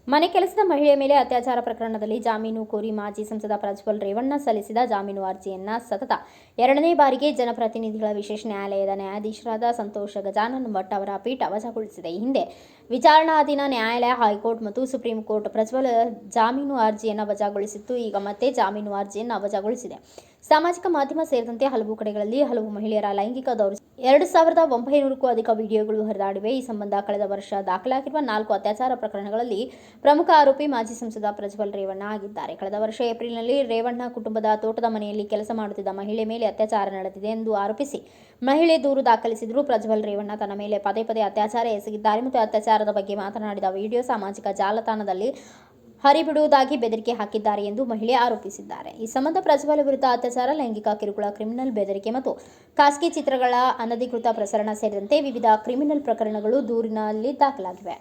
ಮನೆ ಕೆಲಸದ ಮಹಿಳೆಯ ಮೇಲೆ ಅತ್ಯಾಚಾರ ಪ್ರಕರಣದಲ್ಲಿ ಜಾಮೀನು ಕೋರಿ ಮಾಜಿ ಸಂಸದ ಪ್ರಜ್ವಲ್ ರೇವಣ್ಣ ಸಲ್ಲಿಸಿದ ಜಾಮೀನು ಅರ್ಜಿಯನ್ನು ಸತತ ಎರಡನೇ ಬಾರಿಗೆ ಜನಪ್ರತಿನಿಧಿಗಳ ವಿಶೇಷ ನ್ಯಾಯಾಲಯದ ನ್ಯಾಯಾಧೀಶರಾದ ಸಂತೋಷ್ ಗಜಾನನ್ ಭಟ್ ಅವರ ಪೀಠ ವಜಾಗೊಳಿಸಿದೆ. ಈ ಹಿಂದೆ ವಿಚಾರಣಾಧೀನ ನ್ಯಾಯಾಲಯ, ಹೈಕೋರ್ಟ್ ಮತ್ತು ಸುಪ್ರೀಂ ಕೋರ್ಟ್ ಪ್ರಜ್ವಲ್ ಜಾಮೀನು ಅರ್ಜಿಯನ್ನು ವಜಾಗೊಳಿಸಿತ್ತು. ಈಗ ಮತ್ತೆ ಜಾಮೀನು ಅರ್ಜಿಯನ್ನು ವಜಾಗೊಳಿಸಿದೆ. ಸಾಮಾಜಿಕ ಮಾಧ್ಯಮ ಸೇರಿದಂತೆ ಹಲವು ಕಡೆಗಳಲ್ಲಿ ಹಲವು ಮಹಿಳೆಯರ ಲೈಂಗಿಕ ದೌರ್ಜನ್ಯ 2900ಕ್ಕೂ ಅಧಿಕ ವಿಡಿಯೋಗಳು ಹರಿದಾಡಿವೆ. ಈ ಸಂಬಂಧ ಕಳೆದ ವರ್ಷ ದಾಖಲಾಗಿರುವ 4 ಅತ್ಯಾಚಾರ ಪ್ರಕರಣಗಳಲ್ಲಿ ಪ್ರಮುಖ ಆರೋಪಿ ಮಾಜಿ ಸಂಸದ ಪ್ರಜ್ವಲ್ ರೇವಣ್ಣ ಆಗಿದ್ದಾರೆ. ಕಳೆದ ವರ್ಷ ಏಪ್ರಿಲ್ನಲ್ಲಿ ರೇವಣ್ಣ ಕುಟುಂಬದ ತೋಟದ ಮನೆಯಲ್ಲಿ ಕೆಲಸ ಮಾಡುತ್ತಿದ್ದ ಮಹಿಳೆ ಮೇಲೆ ಅತ್ಯಾಚಾರ ನಡೆದಿದೆ ಎಂದು ಆರೋಪಿಸಿ ಮಹಿಳೆ ದೂರು ದಾಖಲಿಸಿದ್ರು. ಪ್ರಜ್ವಲ್ ರೇವಣ್ಣ ತನ್ನ ಮೇಲೆ ಪದೇ ಪದೇ ಅತ್ಯಾಚಾರ ಎಸಗಿದ್ದಾರೆ ಮತ್ತು ಅತ್ಯಾಚಾರದ ಬಗ್ಗೆ ಮಾತನಾಡಿದ ವಿಡಿಯೋ ಸಾಮಾಜಿಕ ಜಾಲತಾಣದಲ್ಲಿ ಹರಿಬಿಡುವುದಾಗಿ ಬೆದರಿಕೆ ಹಾಕಿದ್ದಾರೆ ಎಂದು ಮಹಿಳೆ ಆರೋಪಿಸಿದ್ದಾರೆ. ಈ ಸಂಬಂಧ ಪ್ರಜ್ವಲ್ ವಿರುದ್ಧ ಅತ್ಯಾಚಾರ, ಲೈಂಗಿಕ ಕಿರುಕುಳ, ಕ್ರಿಮಿನಲ್ ಬೆದರಿಕೆ ಮತ್ತು ಖಾಸಗಿ ಚಿತ್ರಗಳ ಅನಧಿಕೃತ ಪ್ರಸರಣ ಸೇರಿದಂತೆ ವಿವಿಧ ಕ್ರಿಮಿನಲ್ ಪ್ರಕರಣಗಳು ದೂರಿನಲ್ಲಿ ದಾಖಲಾಗಿವೆ.